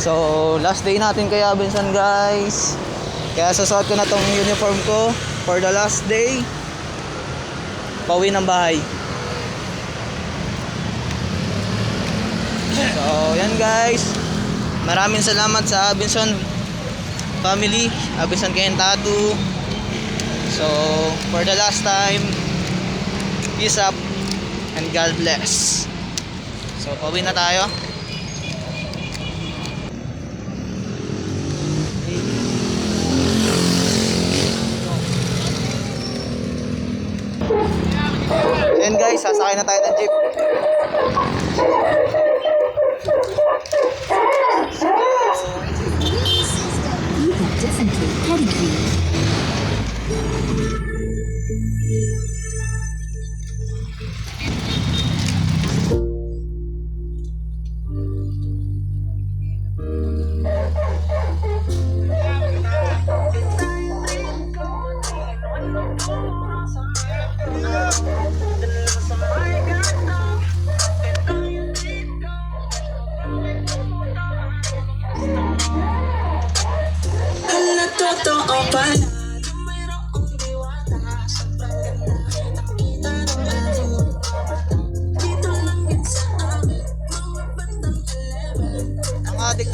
So, last day natin kay Abinson, guys. Kaya sasuot ko na tong uniform ko for the last day. Pauwi ng bahay. So, yan guys. Maraming salamat sa Abinson family, Abinson Kayan Tattoo. So, for the last time, peace up and God bless. So, pauwi na tayo. Ayan guys, sasakay na tayo ng jeep. Definitely getting here. Ang adik